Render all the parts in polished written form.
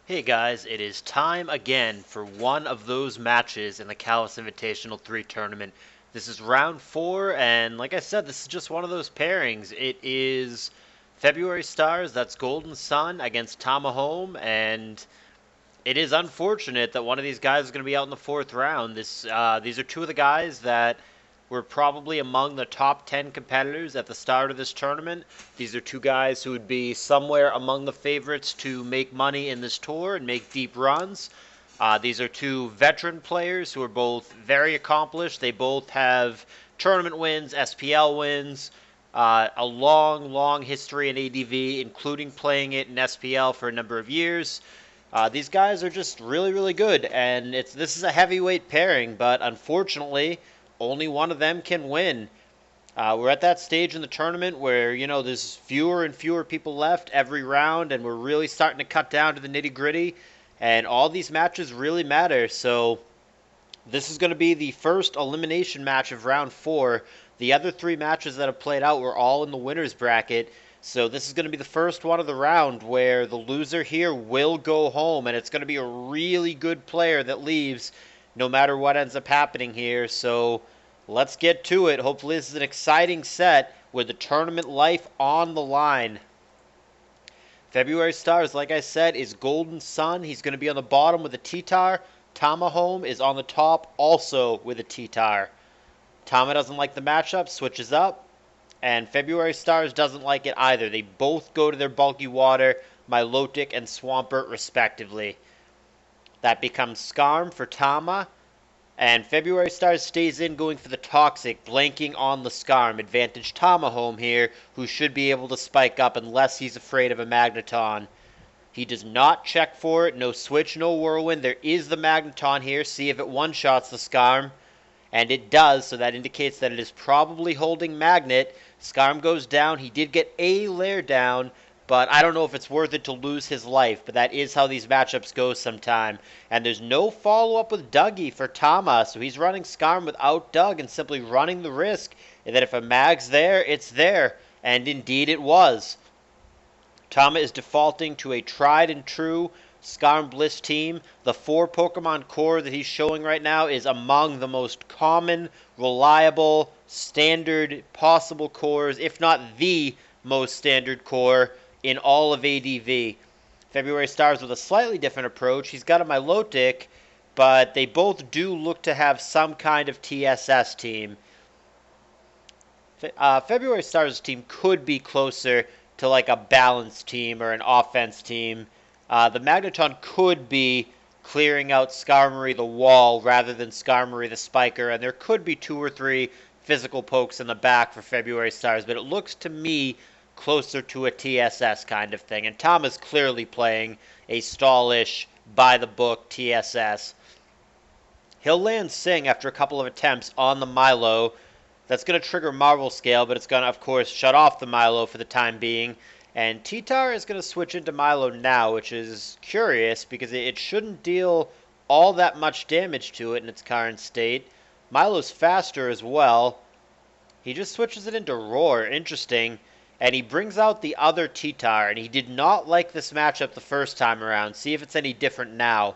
Hey guys, it is time again for one of those matches in the CALLOUS Invitational 3 tournament. This is round 4, and like I said, this is just one of those pairings. It is February Stars, that's Golden Sun, against Tamahome, and it is unfortunate that one of these guys is going to be out in the 4th round. These are two of the guys that were probably among the top 10 competitors at the start of this tournament. These are two guys who would be somewhere among the favorites to make money in this tour and make deep runs. These are two veteran players who are both very accomplished. They both have tournament wins, SPL wins, a long history in ADV, including playing it in SPL for a number of years. These guys are just really good, and this is a heavyweight pairing, but unfortunately, only one of them can win. We're at that stage in the tournament where, there's fewer and fewer people left every round, and we're really starting to cut down to the nitty-gritty, and all these matches really matter. So this is going to be the first elimination match of round 4. The other 3 matches that have played out were all in the winner's bracket. So this is going to be the first one of the round where the loser here will go home, and it's going to be a really good player that leaves no matter what ends up happening here. So let's get to it. Hopefully this is an exciting set with the tournament life on the line. February Stars, like I said, is Golden Sun. He's going to be on the bottom with a T-Tar. Tamahome is on the top also with a T-Tar. Tama doesn't like the matchup, switches up. And February Stars doesn't like it either. They both go to their bulky water, Milotic and Swampert respectively. That becomes Skarm for Tama. And February Stars stays in going for the Toxic, blanking on the Skarm. Advantage Tamahome here, who should be able to spike up unless he's afraid of a Magneton. He does not check for it. No switch, no Whirlwind. There is the Magneton here. See if it one-shots the Skarm. And it does, so that indicates that it is probably holding Magnet. Skarm goes down. He did get a lair down, but I don't know if it's worth it to lose his life. But that is how these matchups go sometime. And there's no follow-up with Dougie for Tama, so he's running Skarm without Doug and simply running the risk that if a Mag's there, it's there. And indeed it was. Tama is defaulting to a tried and true Skarm Bliss team. The 4 Pokemon core that he's showing right now is among the most common, reliable, standard possible cores, if not the most standard core in all of ADV. February Stars with a slightly different approach. He's got a Milotic, but they both do look to have some kind of TSS team. February Stars' team could be closer to like a balanced team or an offense team. The Magneton could be clearing out Skarmory the Wall rather than Skarmory the Spiker, and there could be 2 or 3 physical pokes in the back for February Stars, but it looks to me closer to a TSS kind of thing, and Tom is clearly playing a stallish, by-the-book TSS. He'll land Sing after a couple of attempts on the Milo. That's going to trigger Marvel Scale, but it's going to, of course, shut off the Milo for the time being. And T-Tar is going to switch into Milo now, which is curious because it shouldn't deal all that much damage to it in its current state. Milo's faster as well. He just switches it into Roar. Interesting. And he brings out the other T-Tar, and he did not like this matchup the first time around. See if it's any different now.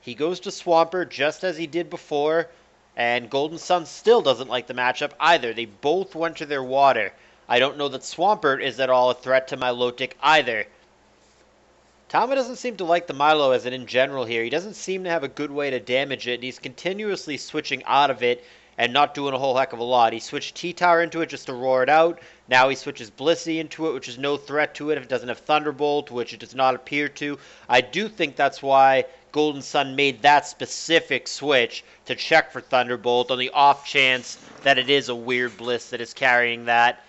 He goes to Swampert just as he did before, and Golden Sun still doesn't like the matchup either. They both went to their water. I don't know that Swampert is at all a threat to Milotic either. Tama doesn't seem to like the Milo as in general here. He doesn't seem to have a good way to damage it, and he's continuously switching out of it and not doing a whole heck of a lot. He switched T-Tar into it just to roar it out. Now he switches Blissey into it, which is no threat to it if it doesn't have Thunderbolt, which it does not appear to. I do think that's why Golden Sun made that specific switch to check for Thunderbolt on the off chance that it is a weird Bliss that is carrying that.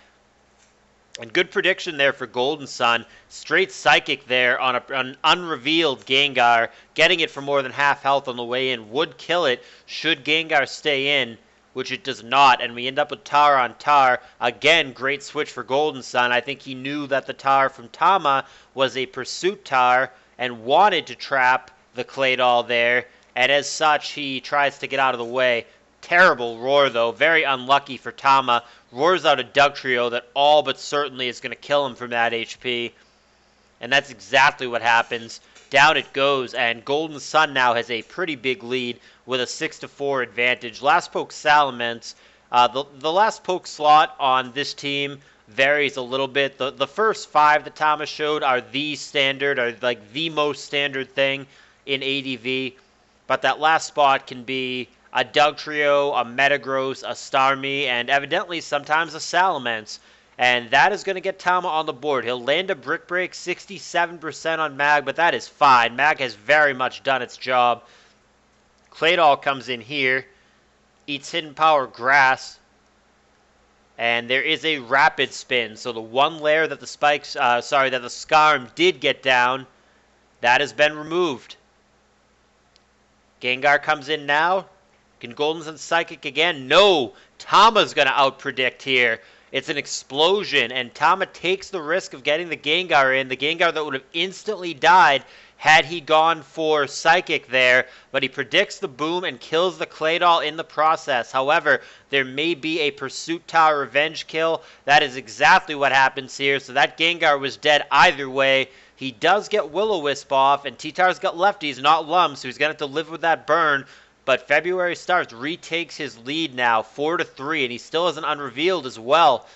And good prediction there for Golden Sun. Straight Psychic there on an unrevealed Gengar. Getting it for more than half health on the way in would kill it should Gengar stay in, which it does not. And we end up with Tar on Tar. Again, great switch for Golden Sun. I think he knew that the Tar from Tama was a Pursuit Tar and wanted to trap the Claydol there. And as such, he tries to get out of the way. Terrible roar, though. Very unlucky for Tama. Roars out a Dugtrio that all but certainly is going to kill him from that HP. And that's exactly what happens. Down it goes, and Golden Sun now has a pretty big lead with a 6-4 advantage. Last poke Salamence. The last poke slot on this team varies a little bit. The first 5 that Thomas showed are the standard, are like the most standard thing in ADV. But that last spot can be a Dugtrio, a Metagross, a Starmie, and evidently sometimes a Salamence. And that is going to get Tama on the board. He'll land a Brick Break, 67% on Mag, but that is fine. Mag has very much done its job. Claydol comes in here, eats Hidden Power Grass, and there is a Rapid Spin. So the one layer that the Scarm did get down, that has been removed. Gengar comes in now. Can Golden Sun Psychic again? No! Tama's going to outpredict here. It's an explosion, and Tama takes the risk of getting the Gengar in, the Gengar that would have instantly died had he gone for Psychic there, but he predicts the boom and kills the Claydol in the process. However, there may be a Pursuit Tower revenge kill. That is exactly what happens here, so that Gengar was dead either way. He does get Will-O-Wisp off, and T-Tar's got lefties, not Lum, so he's going to have to live with that burn. But February Stars retakes his lead now, 4-3, and he still isn't unrevealed as well.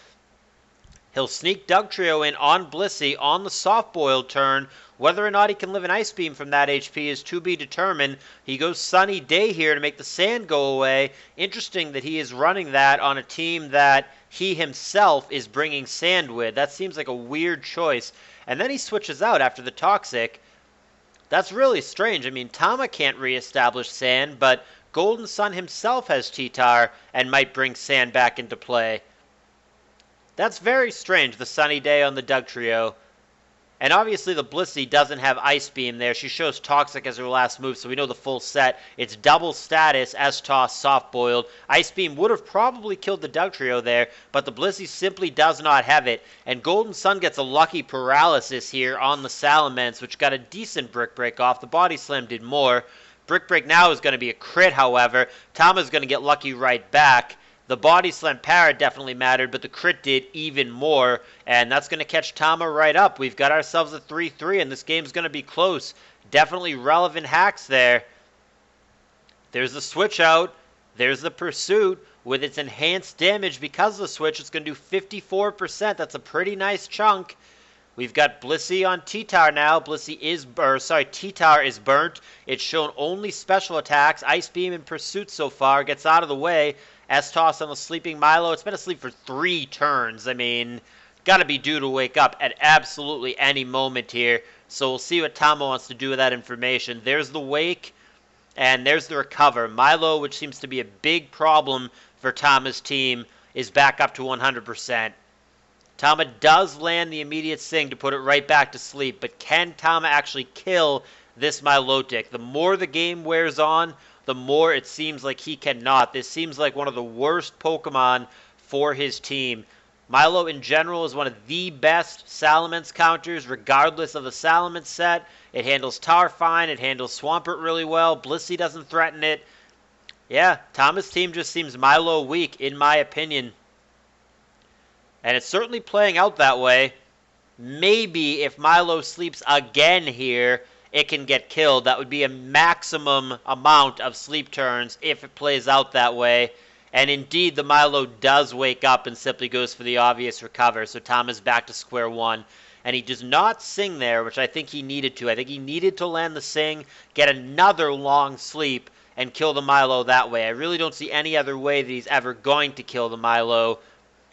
He'll sneak Dugtrio in on Blissey on the soft-boiled turn. Whether or not he can live an Ice Beam from that HP is to be determined. He goes Sunny Day here to make the sand go away. Interesting that he is running that on a team that he himself is bringing sand with. That seems like a weird choice. And then he switches out after the Toxic. That's really strange. I mean, Tama can't reestablish sand, but Golden Sun himself has T-Tar and might bring sand back into play. That's very strange, the Sunny Day on the Dugtrio. And obviously the Blissey doesn't have Ice Beam there. She shows Toxic as her last move, so we know the full set. It's double status, S-Toss, soft-boiled. Ice Beam would have probably killed the Dugtrio there, but the Blissey simply does not have it. And Golden Sun gets a lucky paralysis here on the Salamence, which got a decent Brick Break off. The Body Slam did more. Brick Break now is going to be a crit, however. Tama's going to get lucky right back. The Body Slam Parrot definitely mattered, but the crit did even more, and that's going to catch Tama right up. We've got ourselves a 3-3, and this game's going to be close. Definitely relevant hacks there. There's the switch out. There's the Pursuit. With its enhanced damage because of the switch, it's going to do 54%. That's a pretty nice chunk. We've got Blissey on T-Tar now. T-Tar is burnt. It's shown only special attacks. Ice Beam and Pursuit so far. Gets out of the way. S-Toss on the sleeping Milo. It's been asleep for 3 turns. I mean, got to be due to wake up at absolutely any moment here. So we'll see what Tama wants to do with that information. There's the wake, and there's the recover. Milo, which seems to be a big problem for Tama's team, is back up to 100%. Tama does land the immediate Sing to put it right back to sleep, but can Tama actually kill this Milotic? The more the game wears on, the more it seems like he cannot. This seems like one of the worst Pokemon for his team. Milo in general is one of the best Salamence counters, regardless of the Salamence set. It handles Tar fine, it handles Swampert really well, Blissey doesn't threaten it. Yeah, Tama's team just seems Milo weak, in my opinion. And it's certainly playing out that way. Maybe if Milo sleeps again here, it can get killed. That would be a maximum amount of sleep turns if it plays out that way. And indeed, the Milo does wake up and simply goes for the obvious recover. So Tama's back to square one. And he does not Sing there, which I think he needed to. I think he needed to land the Sing, get another long sleep, and kill the Milo that way. I really don't see any other way that he's ever going to kill the Milo.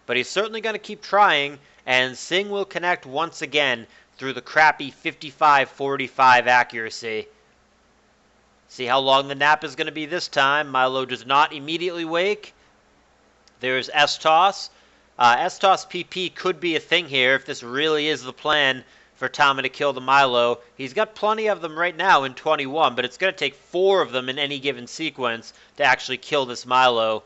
But he's certainly going to keep trying, and Sing will connect once again through the crappy 55-45 accuracy. See how long the nap is going to be this time. Milo does not immediately wake. There's S-Toss. S-Toss PP could be a thing here if this really is the plan for Tama to kill the Milo. He's got plenty of them right now in 21, but it's going to take 4 of them in any given sequence to actually kill this Milo.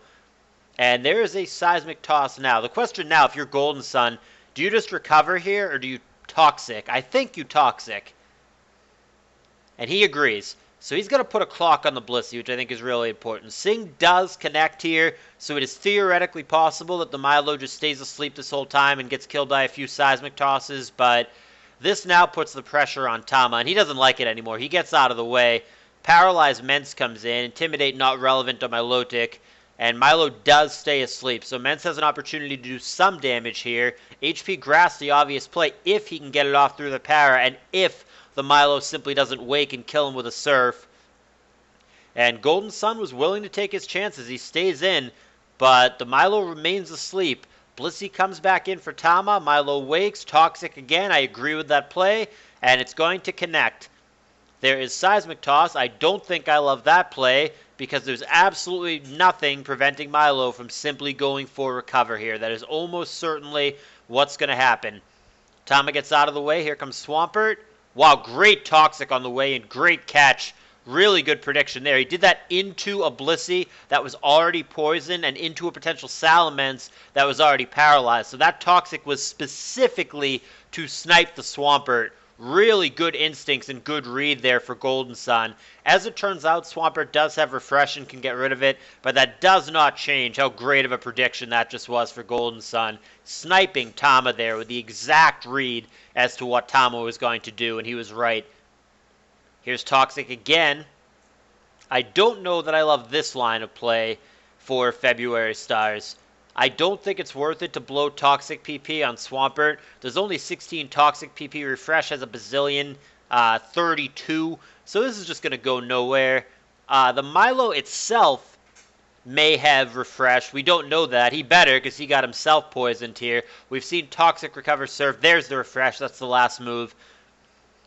And there is a Seismic Toss now. The question now, if you're Golden Sun, do you just recover here, or do you Toxic? I think you Toxic. And he agrees. So he's going to put a clock on the Blissey, which I think is really important. Sing does connect here, so it is theoretically possible that the Milo just stays asleep this whole time and gets killed by a few Seismic Tosses, but This now puts the pressure on Tama, and he doesn't like it anymore. He gets out of the way. Paralyzed Mence comes in. Intimidate not relevant on Milotic. And Milo does stay asleep, so Mence has an opportunity to do some damage here. HP Grass, the obvious play, if he can get it off through the para, and if the Milo simply doesn't wake and kill him with a Surf. And Golden Sun was willing to take his chances. He stays in, but the Milo remains asleep. Blissey comes back in for Tama. Milo wakes. Toxic again. I agree with that play, and it's going to connect. There is Seismic Toss. I don't think I love that play because there's absolutely nothing preventing Milo from simply going for Recover here. That is almost certainly what's going to happen. Tama gets out of the way. Here comes Swampert. Wow, great Toxic on the way and great catch. Really good prediction there. He did that into a Blissey that was already poisoned and into a potential Salamence that was already paralyzed. So that Toxic was specifically to snipe the Swampert. Really good instincts and good read there for Golden Sun. As it turns out, Swampert does have Refresh and can get rid of it, but that does not change how great of a prediction that just was for Golden Sun. Sniping Tama there with the exact read as to what Tama was going to do, and he was right. Here's Toxic again. I don't know that I love this line of play for February Stars. I don't think it's worth it to blow Toxic PP on Swampert. There's only 16 Toxic PP. Refresh has a bazillion, 32. So this is just going to go nowhere. The Milo itself may have Refresh. We don't know that. He better because he got himself poisoned here. We've seen Toxic recover Surf. There's the Refresh. That's the last move.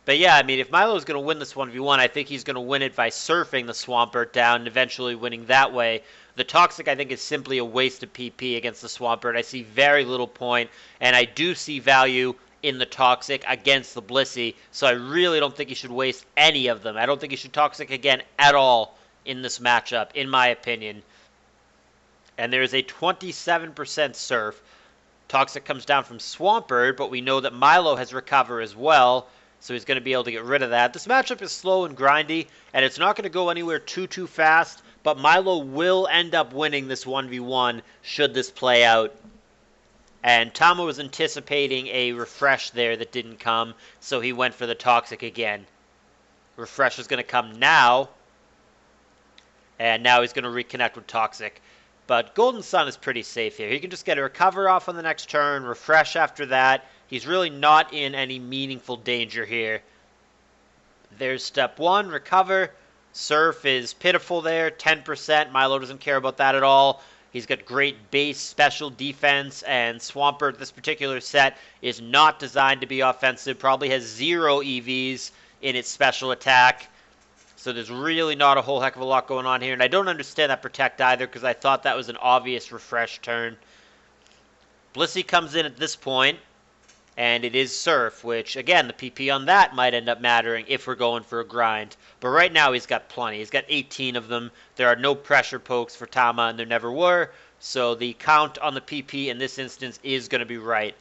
But yeah, I mean, if Milo's going to win this 1v1, I think he's going to win it by surfing the Swampert down and eventually winning that way. The Toxic, I think, is simply a waste of PP against the Swampert. I see very little point, and I do see value in the Toxic against the Blissey, so I really don't think he should waste any of them. I don't think he should Toxic again at all in this matchup, in my opinion. And there is a 27% Surf. Toxic comes down from Swampert, but we know that Milo has Recover as well, so he's going to be able to get rid of that. This matchup is slow and grindy, and it's not going to go anywhere too fast, but Milo will end up winning this 1v1 should this play out. And Tama was anticipating a Refresh there that didn't come, so he went for the Toxic again. Refresh is going to come now, and now he's going to reconnect with Toxic. But Golden Sun is pretty safe here. He can just get a Recover off on the next turn, Refresh after that. He's really not in any meaningful danger here. There's step 1, Recover. Surf is pitiful there, 10%. Milo doesn't care about that at all. He's got great base special defense, and Swampert, this particular set, is not designed to be offensive. Probably has 0 EVs in its special attack. So there's really not a whole heck of a lot going on here. And I don't understand that Protect either, because I thought that was an obvious Refresh turn. Blissey comes in at this point. And it is Surf, which, again, the PP on that might end up mattering if we're going for a grind. But right now he's got plenty. He's got 18 of them. There are no pressure pokes for Tama, and there never were. So the count on the PP in this instance is going to be right.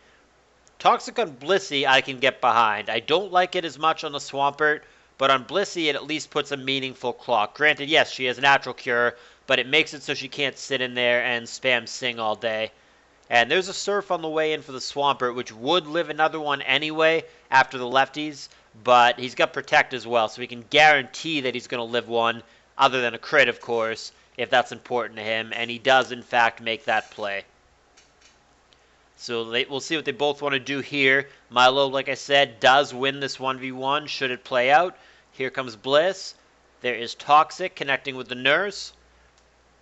Toxic on Blissey I can get behind. I don't like it as much on the Swampert, but on Blissey it at least puts a meaningful clock. Granted, yes, she has Natural Cure, but it makes it so she can't sit in there and spam Sing all day. And there's a Surf on the way in for the Swampert, which would live another one anyway after the lefties, but he's got Protect as well, so we can guarantee that he's going to live one, other than a crit, of course, if that's important to him, and he does, in fact, make that play. So we'll see what they both want to do here. Milo, like I said, does win this 1v1 should it play out. Here comes Bliss. There is Toxic connecting with the Nurse.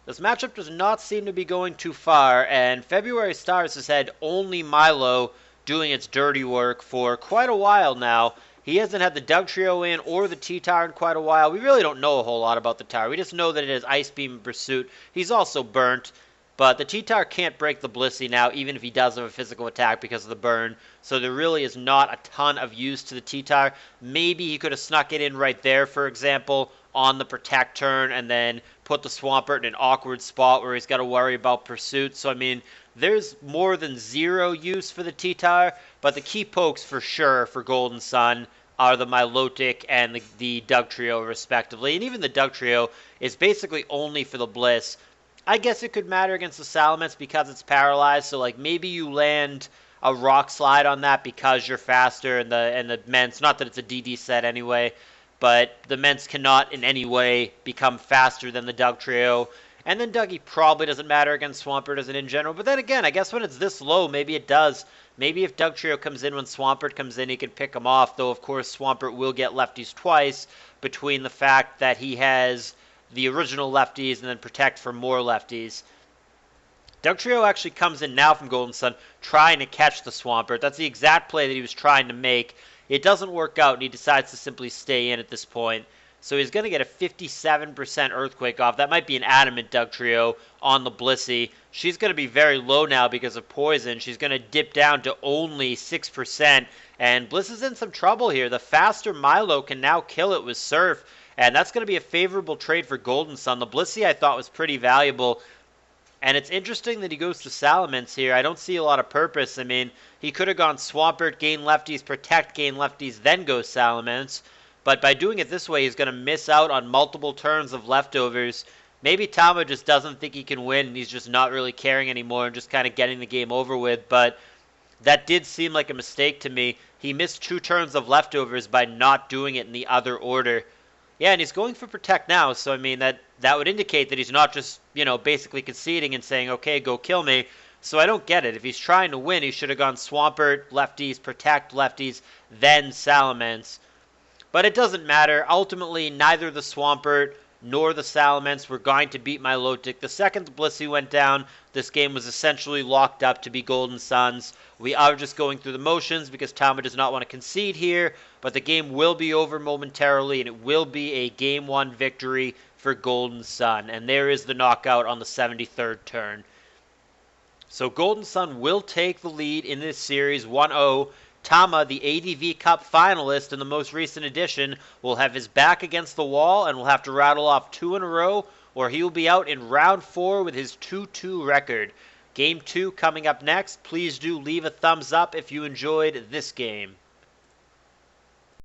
This matchup does not seem to be going too far, and February Stars has had only Milo doing its dirty work for quite a while now. He hasn't had the Doug Trio in or the T-Tower in quite a while. We really don't know a whole lot about the tower. We just know that it has Ice Beam and Pursuit. He's also burnt, but the T-Tower can't break the Blissey now, even if he does have a physical attack because of the burn. So there really is not a ton of use to the T-Tower. Maybe he could have snuck it in right there, for example, on the Protect turn, and then put the Swampert in an awkward spot where he's got to worry about Pursuit. So, I mean, there's more than 0 use for the T-Tower, but the key pokes for sure for Golden Sun are the Milotic and the Doug Trio, respectively. And even the Doug Trio is basically only for the Bliss. I guess it could matter against the Salamence because it's paralyzed, so, like, maybe you land a rock slide on that because you're faster, and the Ments, not that it's a DD set anyway, but the Ments cannot in any way become faster than the Dugtrio. And then Dougie probably doesn't matter against Swampert as an in general. But then again, I guess when it's this low, maybe it does. Maybe if Dugtrio comes in when Swampert comes in, he can pick him off. Though, of course, Swampert will get lefties twice between the fact that he has the original lefties and then protect for more lefties. Dugtrio actually comes in now from Golden Sun trying to catch the Swampert. That's the exact play that he was trying to make. It doesn't work out, and he decides to simply stay in at this point. So he's going to get a 57% Earthquake off. That might be an adamant Dugtrio on the Blissey. She's going to be very low now because of poison. She's going to dip down to only 6%. And Bliss is in some trouble here. The faster Milo can now kill it with Surf. And that's going to be a favorable trade for Golden Sun. The Blissey I thought was pretty valuable. And it's interesting that he goes to Salamence here. I don't see a lot of purpose. I mean, he could have gone Swampert, gain lefties, protect, gain lefties, then go Salamence. But by doing it this way, he's going to miss out on multiple turns of leftovers. Maybe Tama just doesn't think he can win, and he's just not really caring anymore and just kind of getting the game over with. But that did seem like a mistake to me. He missed 2 turns of leftovers by not doing it in the other order. Yeah, and he's going for protect now, so I mean, that would indicate that he's not just, basically conceding and saying, okay, go kill me. So I don't get it. If he's trying to win, he should have gone Swampert, lefties, protect, lefties, then Salamence. But it doesn't matter. Ultimately, neither the Swampert nor the Salamence were going to beat Milotic. The second the Blissey went down, this game was essentially locked up to be Golden Suns. We are just going through the motions because Tama does not want to concede here, but the game will be over momentarily, and it will be a Game 1 victory for Golden Sun. And there is the knockout on the 73rd turn. So Golden Sun will take the lead in this series 1-0. Tama, the ADV Cup finalist in the most recent edition, will have his back against the wall and will have to rattle off 2 in a row, or he will be out in round 4 with his 2-2 record. Game 2 coming up next. Please do leave a thumbs up if you enjoyed this game.